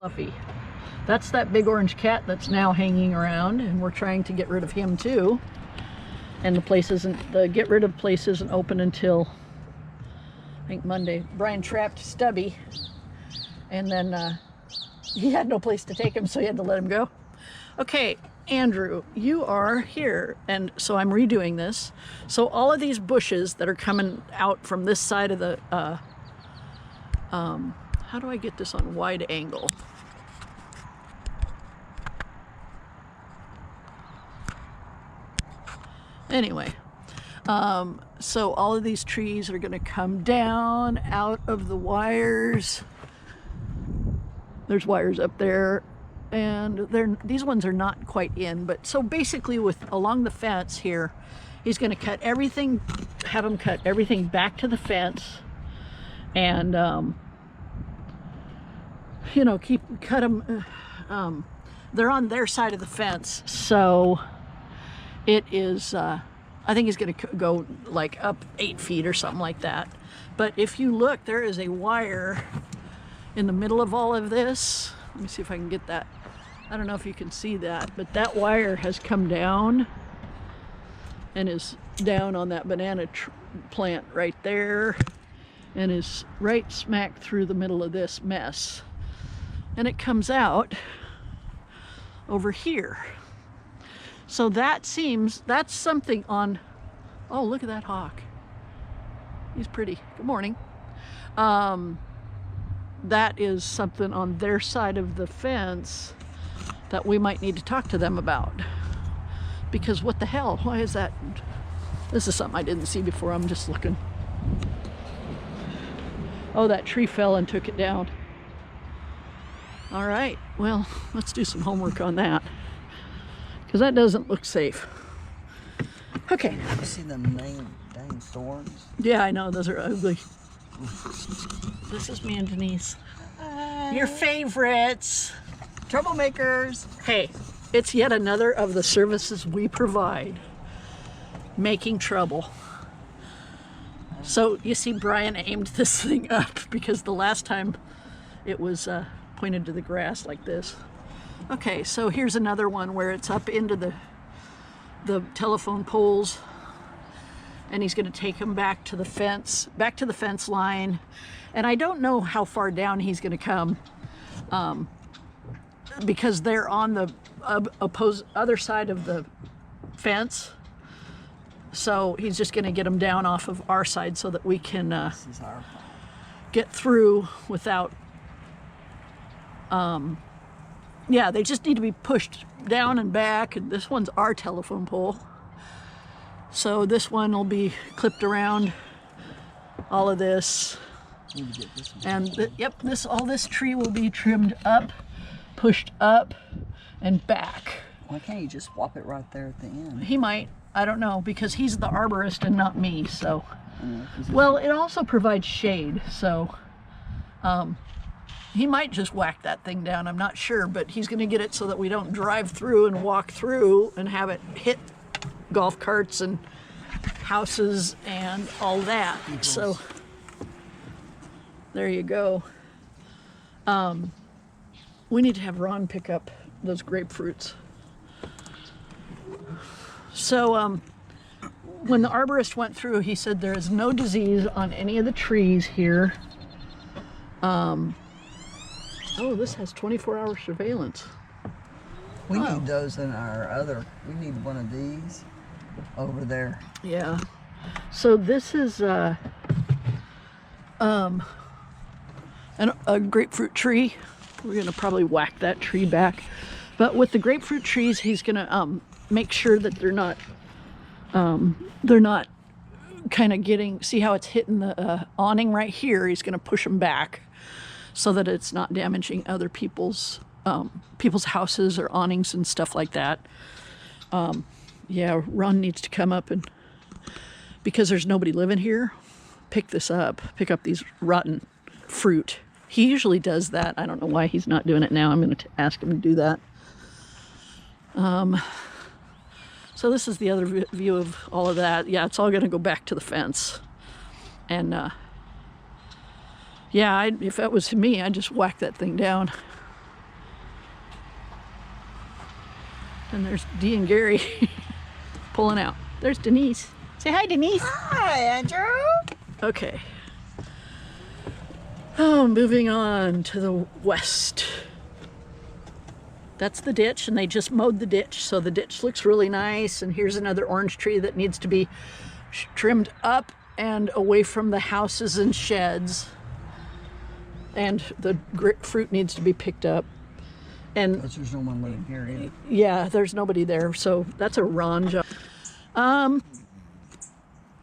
Fluffy. That's that big orange cat that's now hanging around, and we're trying to get rid of him too. And the get rid of place isn't open until I think Monday. Brian trapped Stubby, and then he had no place to take him, so he had to let him go. Okay, Andrew, you are here, and so I'm redoing this. So all of these bushes that are coming out from this side of the, how do I get this on wide angle? Anyway, so all of these trees are going to come down out of the wires. There's wires up there, and these ones are not quite in, but so basically along the fence here, he's going to cut everything, have him cut everything back to the fence, and you know, cut them. They're on their side of the fence, so it is, I think he's going to go like up 8 feet or something like that. But if you look, there is a wire in the middle of all of this. Let me see if I can get that. I don't know if you can see that, but that wire has come down and is down on that banana plant right there, and is right smack through the middle of this mess. And it comes out over here. So that's something on, oh, look at that hawk. He's pretty. Good morning. That is something on their side of the fence that we might need to talk to them about. Because what the hell? Why is that? This is something I didn't see before. I'm just looking. Oh, that tree fell and took it down. All right, well, let's do some homework on that, because that doesn't look safe. Okay. You see the main dang thorns? Yeah, I know, those are ugly. This is me and Denise. Your favorites. Troublemakers. Hey, it's yet another of the services we provide. Making trouble. So, you see, Brian aimed this thing up because the last time it was pointed to the grass like this. Okay, so here's another one where it's up into the telephone poles, and he's going to take them back to the fence line. And I don't know how far down he's going to come, because they're on the other side of the fence. So he's just going to get them down off of our side so that we can get through without. Yeah, they just need to be pushed down and back, and this one's our telephone pole. So this one will be clipped around all of this. And yep, all this tree will be trimmed up, pushed up, and back. Why can't you just swap it right there at the end? He might. I don't know, because he's the arborist and not me, so. Well, it also provides shade, so he might just whack that thing down, I'm not sure, but he's going to get it so that we don't drive through and walk through and have it hit golf carts and houses and all that. So there you go. We need to have Ron pick up those grapefruits. So when the arborist went through, he said there is no disease on any of the trees here. Oh, this has 24-hour surveillance. We need those in we need one of these over there. Yeah. So this is a grapefruit tree. We're going to probably whack that tree back. But with the grapefruit trees, he's going to make sure that they're not kind of getting, see how it's hitting the awning right here? He's going to push them back so that it's not damaging other people's houses or awnings and stuff like that. Yeah, Ron needs to come up and, because there's nobody living here, pick up these rotten fruit. He usually does that. I don't know why he's not doing it now. I'm going to ask him to do that. So this is the other view of all of that. Yeah, it's all going to go back to the fence. And yeah, if that was me, I'd just whack that thing down. And there's Dee and Gary pulling out. There's Denise. Say hi, Denise. Hi, Andrew. Okay. Oh, moving on to the west. That's the ditch, and they just mowed the ditch, so the ditch looks really nice. And here's another orange tree that needs to be trimmed up and away from the houses and sheds. And the grapefruit needs to be picked up. And There's no one living here either. yeah, there's nobody there, so that's a Ron job.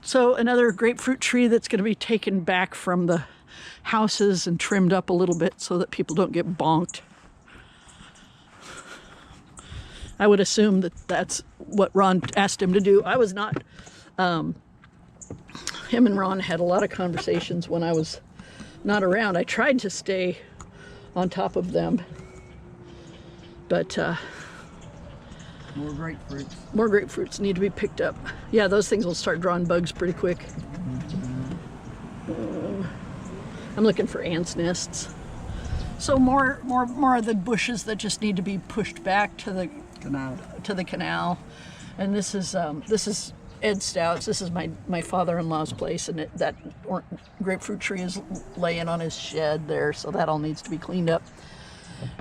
So another grapefruit tree that's going to be taken back from the houses and trimmed up a little bit so that people don't get bonked. I would assume that that's what Ron asked him to do. I was not. Him and Ron had a lot of conversations when I was not around. I tried to stay on top of them, but More grapefruits. more grapefruits need to be picked up. Yeah, those things will start drawing bugs pretty quick. I'm looking for ants' nests. So more of the bushes that just need to be pushed back to the canal. And this is Ed Stout's. This is my father-in-law's place, and that grapefruit tree is laying on his shed there, so that all needs to be cleaned up.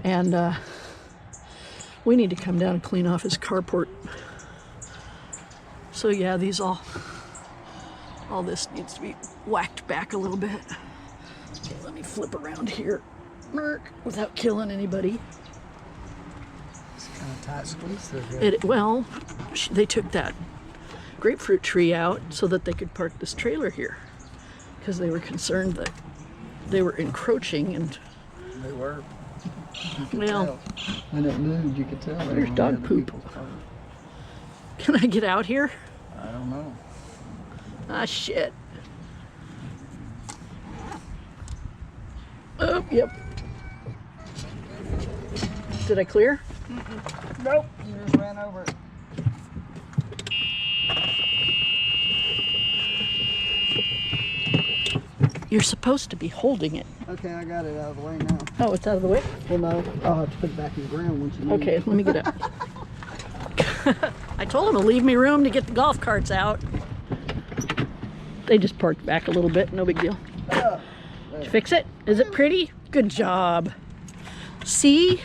And we need to come down and clean off his carport. So yeah, all this needs to be whacked back a little bit. Okay, let me flip around here, without killing anybody. It's kind of tight squeeze there. They took that grapefruit tree out so that they could park this trailer here because they were concerned that they were encroaching, and They were. well, When it moved, you could tell. there's dog poop. Can I get out here? I don't know. Ah, shit. Oh, yep. Did I clear? Nope. You just ran over it. You're supposed to be holding it. Okay, I got it out of the way now. Oh, it's out of the way? Well, no, I'll have to put it back in the ground once you move. Okay, let me get up. I told them to leave me room to get the golf carts out. They just parked back a little bit, no big deal. Did you fix it? Is it pretty? Good job. See?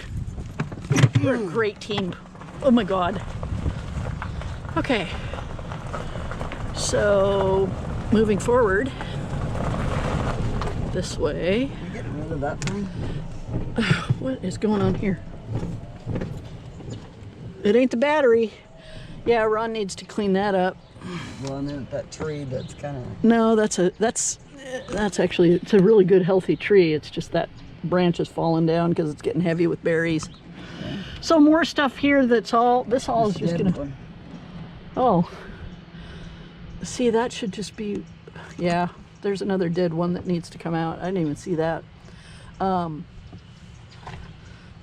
You're a great team. Oh my God. Okay. So, moving forward, this way. You getting rid of that thing? What is going on here? It ain't the battery. Yeah, Ron needs to clean that up. Well, and then that tree that's kind of... No, that's actually, it's a really good healthy tree. It's just that branch is falling down because it's getting heavy with berries. Okay. So more stuff here this all is just gonna... One. Oh. See, that should just be, yeah, there's another dead one that needs to come out. I didn't even see that.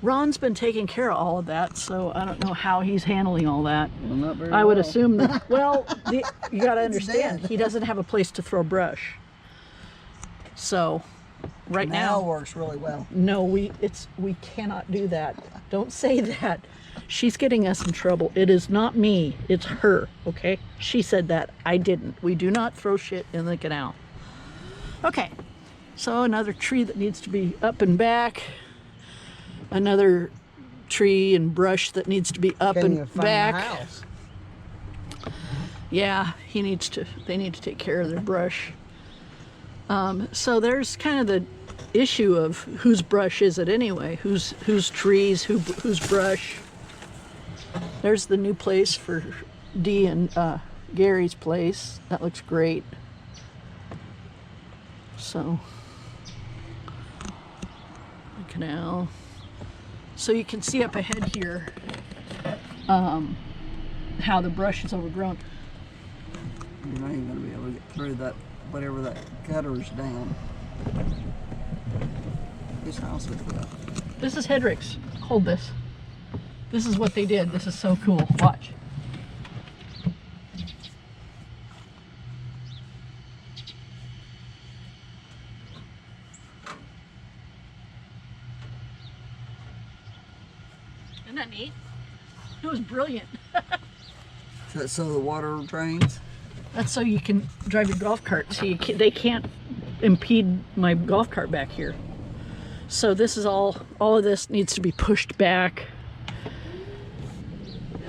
Ron's been taking care of all of that, so I don't know how he's handling all that. Well, not very I would well. assume that, well, you gotta understand, he doesn't have a place to throw brush. So, right now works really well. no, we cannot do that. Don't say that. She's getting us in trouble. It is not me, it's her, okay? She said that, I didn't. We do not throw shit in the canal. Okay, so another tree that needs to be up and back. Another tree and brush that needs to be up and back. House? Yeah, they need to take care of their brush. So there's kind of the issue of whose brush is it anyway? Whose trees, whose brush? There's the new place for Dee and Gary's place. That looks great. So, the canal. So you can see up ahead here how the brush is overgrown. You're not even going to be able to get through that, whatever that gutter's down. Whose house is that? This is Hedrick's. Hold this. This is what they did. This is so cool. Watch. Isn't that neat? It was brilliant. So the water drains. That's so you can drive your golf cart. So they can't impede my golf cart back here. So this is all of this needs to be pushed back.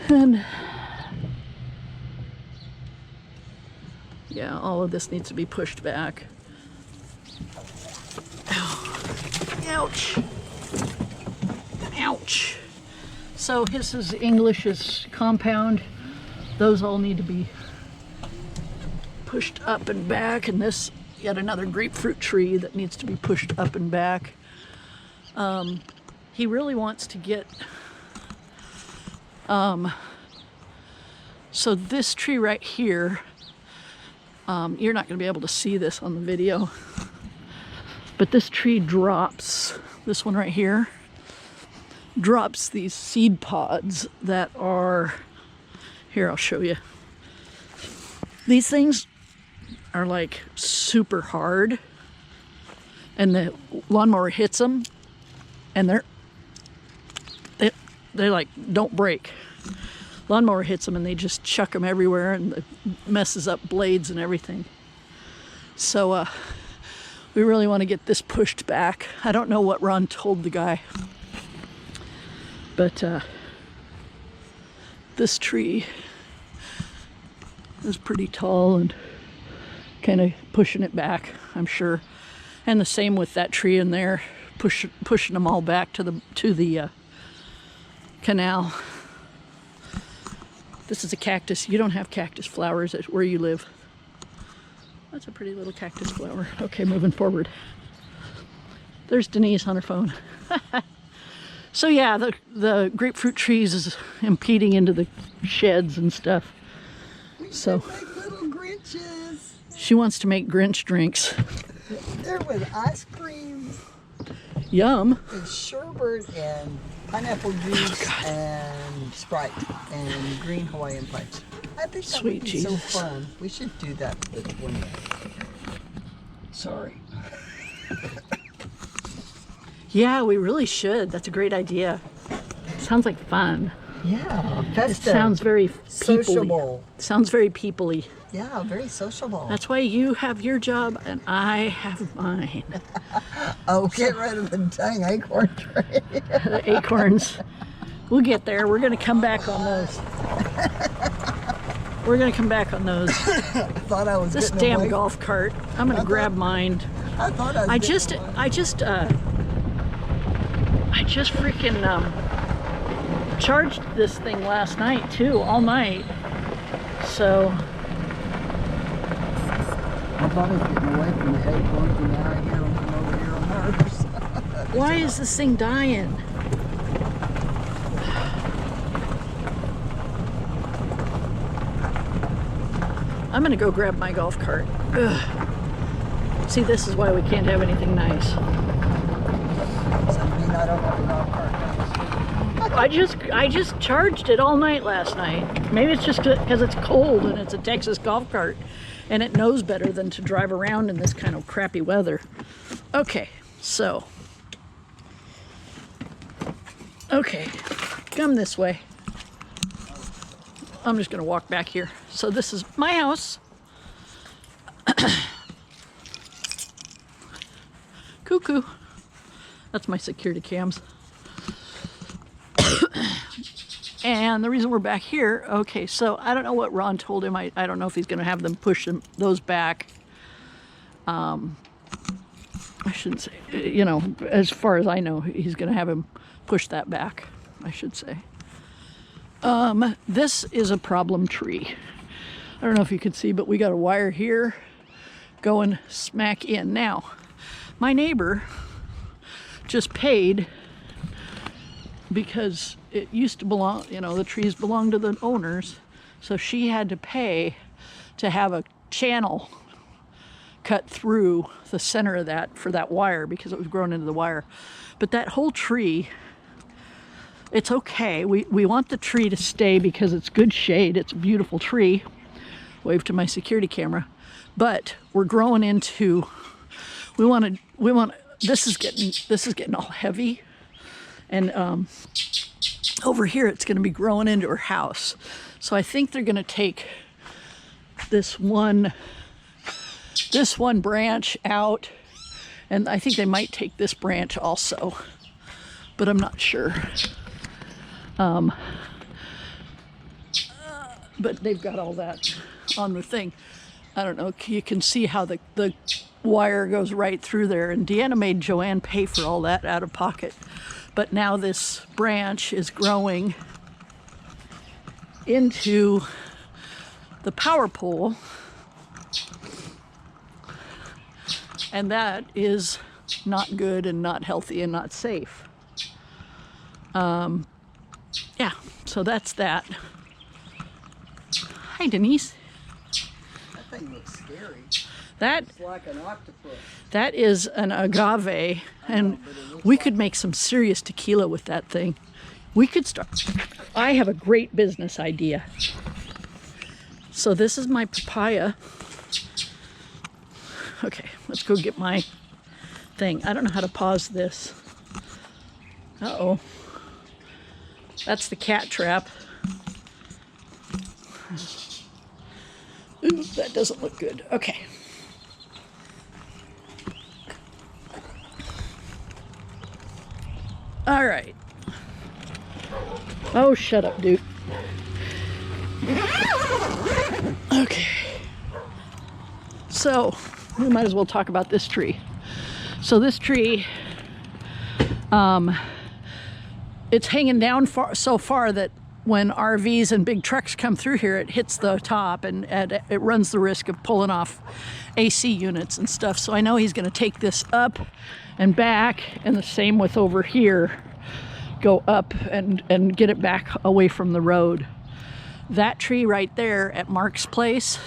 And yeah, all of this needs to be pushed back. Ow. Ouch. Ouch. So his is English is compound. Those all need to be pushed up and back, and this yet another grapefruit tree that needs to be pushed up and back. He really wants to get so this tree right here, you're not going to be able to see this on the video, but this tree drops, this one right here drops these seed pods that are here. I'll show you. These things are like super hard, and the lawnmower hits them, and they like don't break. Lawnmower hits them and they just chuck them everywhere, and it messes up blades and everything. So we really want to get this pushed back. I don't know what Ron told the guy, but this tree is pretty tall and kind of pushing it back, I'm sure. And the same with that tree in there, pushing them all back to the canal. This is a cactus. You don't have cactus flowers where you live. That's a pretty little cactus flower. Okay, moving forward. There's Denise on her phone. So yeah, the grapefruit trees is impeding into the sheds and stuff. So Make little Grinches. she wants to make Grinch drinks. They're with ice cream Yum. and sherbet and pineapple juice and Sprite and green Hawaiian punch. I think that Sweet would be so Jesus. fun. We should do that with one day. Sorry. Yeah, we really should. That's a great idea. Sounds like fun. Yeah, It festive. sounds very people-y. sociable. Sounds very people-y. Yeah, very sociable. That's why you have your job and I have mine. Oh, get rid of the dang acorn tree. The acorns. We'll get there. We're going to come back on those. We're going to come back on those. Thought I was This getting damn away. golf cart. I'm going to grab mine. I thought I was I getting just away. freaking charged this thing last night too, all night. So I thought I was getting away from the acorns, and now I hear them from over here on hers. why is this thing dying? I'm gonna go grab my golf cart. Ugh. See, this is why we can't have anything nice. So you mean I don't have a golf cart? I just charged it all night last night. Maybe it's just because it's cold and it's a Texas golf cart and it knows better than to drive around in this kind of crappy weather. Okay, so. Okay, come this way. I'm just gonna walk back here. So this is my house. Cuckoo. That's my security cams. And the reason we're back here, okay, so I don't know what Ron told him. I don't know if he's going to have them push those back. I shouldn't say, you know, as far as I know, he's going to have him push that back, I should say. This is a problem tree. I don't know if you can see, but we got a wire here going smack in. Now, my neighbor just paid because it used to belong, you know, the trees belong to the owners, so she had to pay to have a channel cut through the center of that for that wire because it was grown into the wire. But that whole tree, it's okay. We want the tree to stay because it's good shade. It's a beautiful tree. Wave to my security camera. But we're growing into, this is getting all heavy. And over here it's going to be growing into her house. So I think they're going to take this one branch out, and I think they might take this branch also, but I'm not sure. But they've got all that on the thing. I don't know, you can see how the wire goes right through there, and Deanna made Joanne pay for all that out of pocket. But now this branch is growing into the power pole, and that is not good and not healthy and not safe. Yeah, so that's that. Hi, Denise. That thing looks scary. It's like an octopus. That is an agave, and we could make some serious tequila with that thing. We could start. I have a great business idea. So this is my papaya. Okay, let's go get my thing. I don't know how to pause this. Uh-oh. That's the cat trap. Ooh, that doesn't look good. Okay. All right. Oh, shut up, dude. Okay. So, we might as well talk about this tree. So this tree, it's hanging down so far that when RVs and big trucks come through here, it hits the top, and it runs the risk of pulling off AC units and stuff. So I know he's going to take this up and back, and the same with over here, go up and get it back away from the road. That tree right there at Mark's place,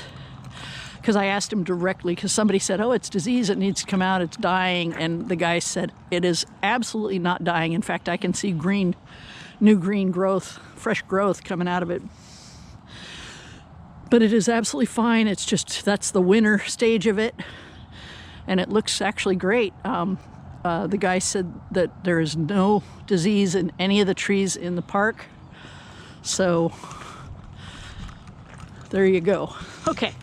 because I asked him directly, because somebody said, oh, it's disease, it needs to come out, it's dying, and the guy said it is absolutely not dying. In fact, I can see new green growth, fresh growth coming out of it. But it is absolutely fine. It's just, that's the winter stage of it, and it looks actually great. The guy said that there is no disease in any of the trees in the park. So there you go. Okay.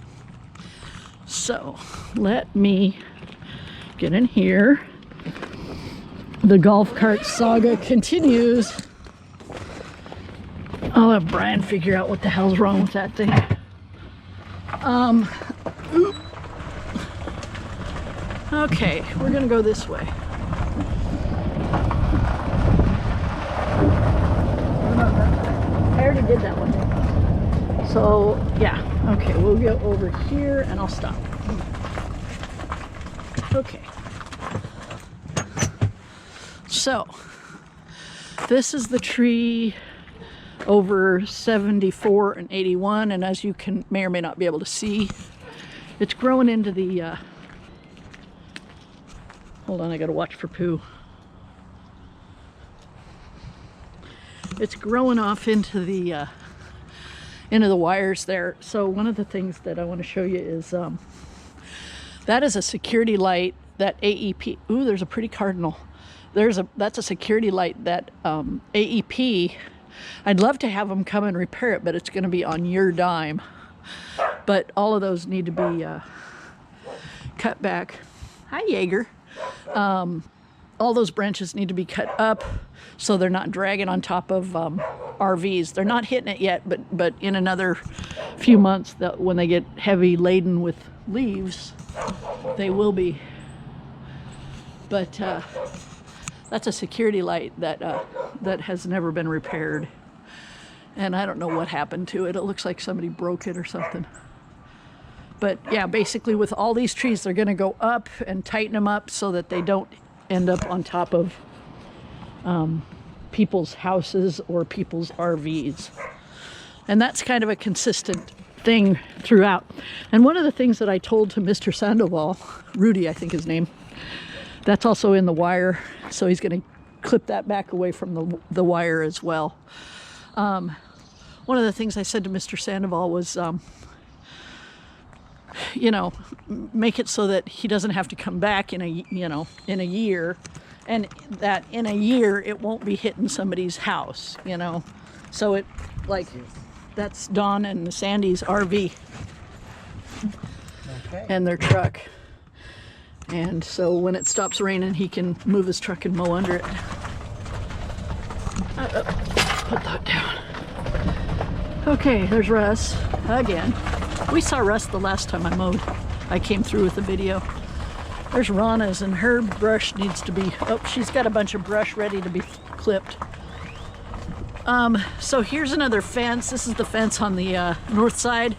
So let me get in here. The golf cart saga continues. I'll have Brian figure out what the hell's wrong with that thing. Okay, we're gonna go this way. I already did that one. So yeah, okay, we'll go over here and I'll stop. Okay. So this is the tree over 74 and 81, and as you may or may not be able to see, it's growing into the hold on, I gotta watch for poo. It's growing off into the wires there. So one of the things that I want to show you is that is a security light that AEP. Ooh, there's a pretty cardinal. That's a security light that AEP. I'd love to have them come and repair it, but it's going to be on your dime. But all of those need to be cut back. Hi, Jaeger. All those branches need to be cut up so they're not dragging on top of RVs. They're not hitting it yet, but in another few months, when they get heavy laden with leaves, they will be. But that's a security light that has never been repaired, and I don't know what happened to it. It looks like somebody broke it or something. But yeah, basically with all these trees, they're going to go up and tighten them up so that they don't end up on top of people's houses or people's RVs. And that's kind of a consistent thing throughout. And one of the things that I told to Mr. Sandoval, Rudy, I think his name, that's also in the wire. So he's going to clip that back away from the wire as well. One of the things I said to Mr. Sandoval was, you know, make it so that he doesn't have to come back in a year and that in a year it won't be hitting somebody's house, you know. So it, like, that's Dawn and Sandy's RV and their truck. And so when it stops raining, he can move his truck and mow under it. Put that down. Okay, there's Russ again. We saw Russ the last time I came through with the video. There's Rana's, and her brush needs to be, oh, she's got a bunch of brush ready to be clipped. So here's another fence. This is the fence on the north side.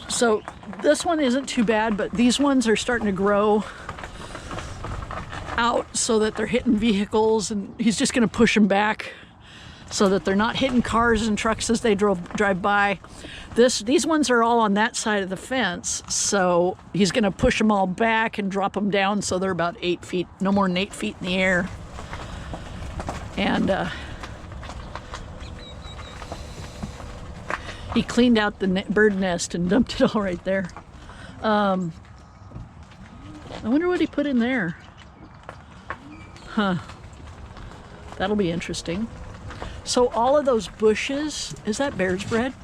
So this one isn't too bad, but these ones are starting to grow out so that they're hitting vehicles, and he's just going to push them back so that they're not hitting cars and trucks as they drive by. These ones are all on that side of the fence, so he's going to push them all back and drop them down so they're about 8 feet, no more than 8 feet in the air. And he cleaned out the bird nest and dumped it all right there. I wonder what he put in there. Huh. That'll be interesting. So all of those bushes, is that bear's bread?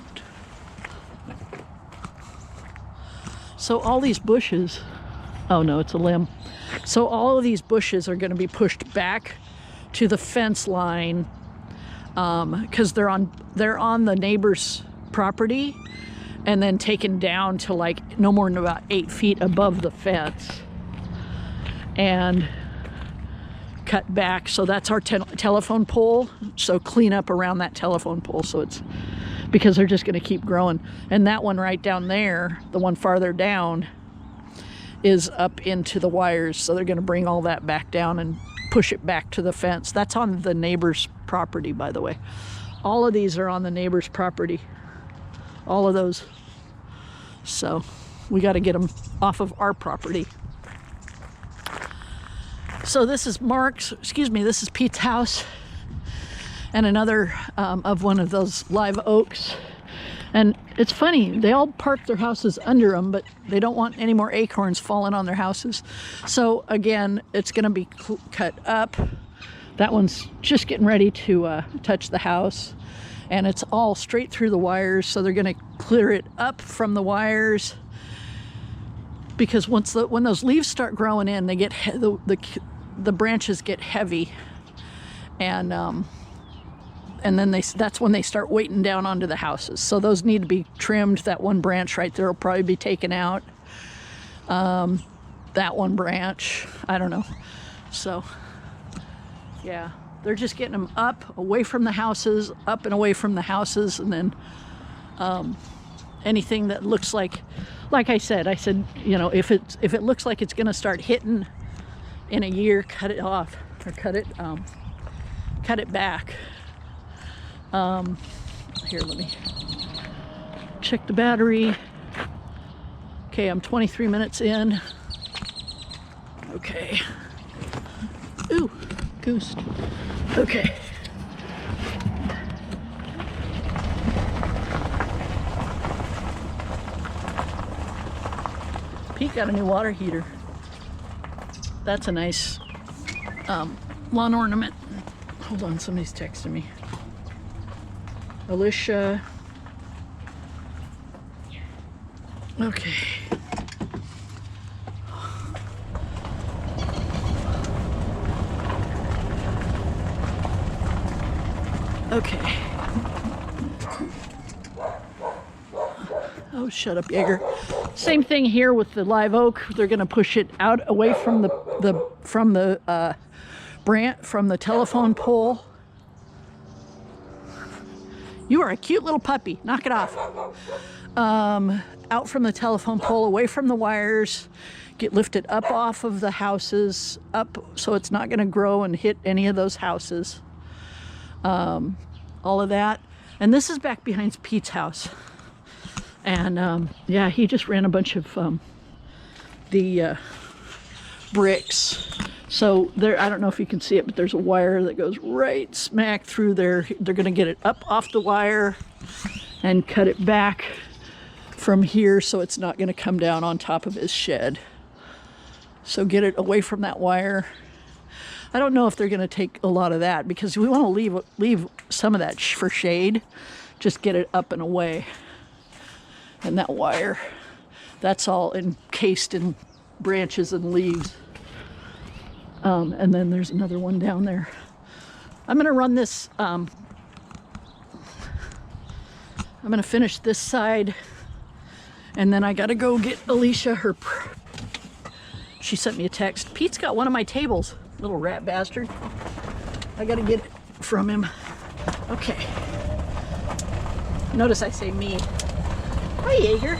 So all these bushes, oh no, it's a limb. So all of these bushes are going to be pushed back to the fence line because they're on the neighbor's property, and then taken down to like no more than about 8 feet above the fence and cut back. So that's our telephone pole. So clean up around that telephone pole, so it's, because they're just going to keep growing. And that one right down there, the one farther down, is up into the wires, so they're going to bring all that back down and push it back to the fence. That's on the neighbor's property, by the way. All of these are on the neighbor's property, all of those. So we got to get them off of our property. So this is this is Pete's house, and another of one of those live oaks. And it's funny, they all park their houses under them, but they don't want any more acorns falling on their houses. So again, it's going to be cut up. That one's just getting ready to touch the house, and it's all straight through the wires. So they're going to clear it up from the wires, because when those leaves start growing in, they get the branches get heavy, and then that's when they start weighting down onto the houses. So those need to be trimmed. That one branch right there will probably be taken out. That one branch, I don't know. So yeah, they're just getting them up, away from the houses, up and away from the houses, and then anything that looks like I said, you know, if it looks like it's going to start hitting in a year, cut it off, or cut it back. Here, let me check the battery. Okay, I'm 23 minutes in. Okay. Ooh, goose. Okay. Pete got a new water heater. That's a nice lawn ornament. Hold on, somebody's texting me. Alicia. Okay. Okay. Oh, shut up, Jaeger. Same thing here with the live oak. They're going to push it out away from the telephone pole. You are a cute little puppy. Knock it off. Out from the telephone pole, away from the wires, get lifted up off of the houses, up so it's not going to grow and hit any of those houses. All of that. And this is back behind Pete's house. And yeah, he just ran a bunch of the bricks. So there, I don't know if you can see it, but there's a wire that goes right smack through there. They're going to get it up off the wire and cut it back from here so it's not going to come down on top of his shed. So get it away from that wire I don't know if they're going to take a lot of that because we want to leave some of that for shade. Just get it up and away. And that wire, that's all encased in branches and leaves. And then there's another one down there. I'm going to run this, I'm going to finish this side, and then I got to go get Alicia she sent me a text. Pete's got one of my tables, little rat bastard. I got to get it from him. Okay. Notice I say me. Hi, Jaeger.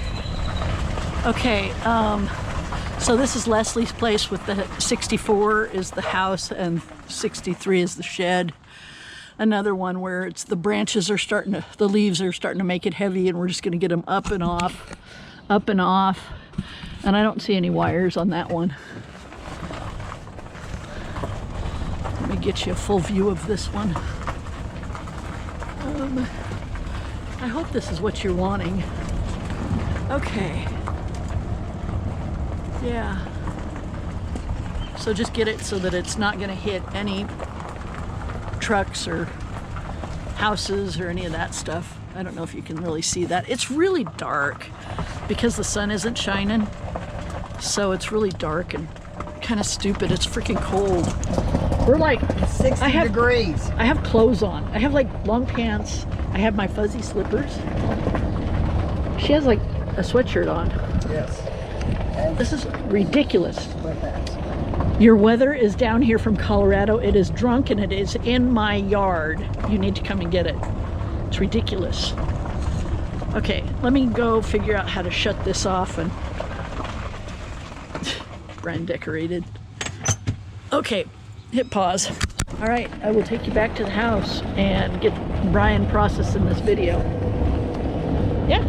Okay, so this is Leslie's place with the 64 is the house and 63 is the shed. Another one where it's the branches are starting to, the leaves are starting to make it heavy, and we're just going to get them up and off, up and off. And I don't see any wires on that one. Let me get you a full view of this one. I hope this is what you're wanting. Okay. Yeah. So just get it so that it's not going to hit any trucks or houses or any of that stuff. I don't know if you can really see that. It's really dark because the sun isn't shining. So it's really dark and kind of stupid. It's freaking cold. We're like 60 degrees. I have clothes on. I have like long pants. I have my fuzzy slippers. She has like a sweatshirt on. Yes. And This is ridiculous. sweatpants. Your weather is down here from Colorado. It is drunk and it is in my yard. You need to come and get it. It's ridiculous. Okay, let me go figure out how to shut this off. And Brian decorated. Okay, hit pause. All right, I will take you back to the house and get Brian processing this video. Yeah.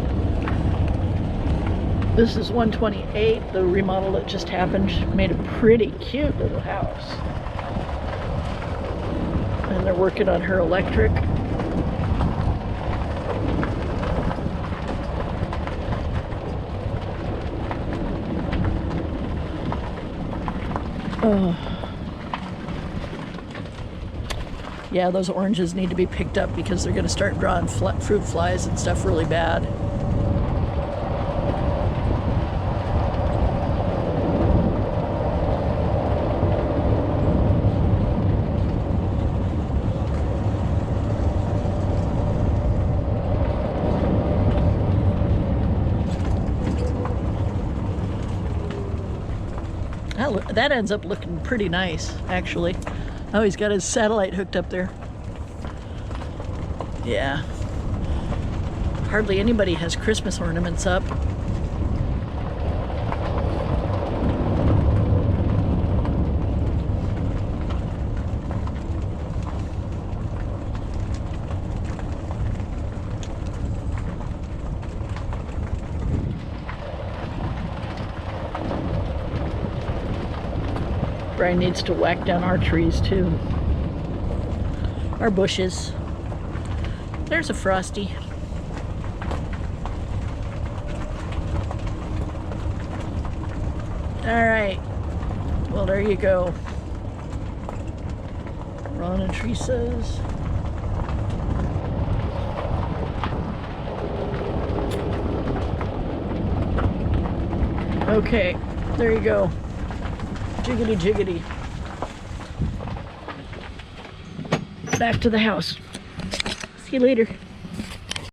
This is 128, the remodel that just happened. Made a pretty cute little house. And they're working on her electric. Yeah, those oranges need to be picked up because they're going to start drawing fruit flies and stuff really bad. That ends up looking pretty nice, actually. Oh, he's got his satellite hooked up there. Yeah. Hardly anybody has Christmas ornaments up. Brian needs to whack down our trees too. Our bushes. There's a Frosty. All right. Well, there you go. Ron and Teresa's. Okay, there you go. Jiggity jiggity. Back to the house. See you later.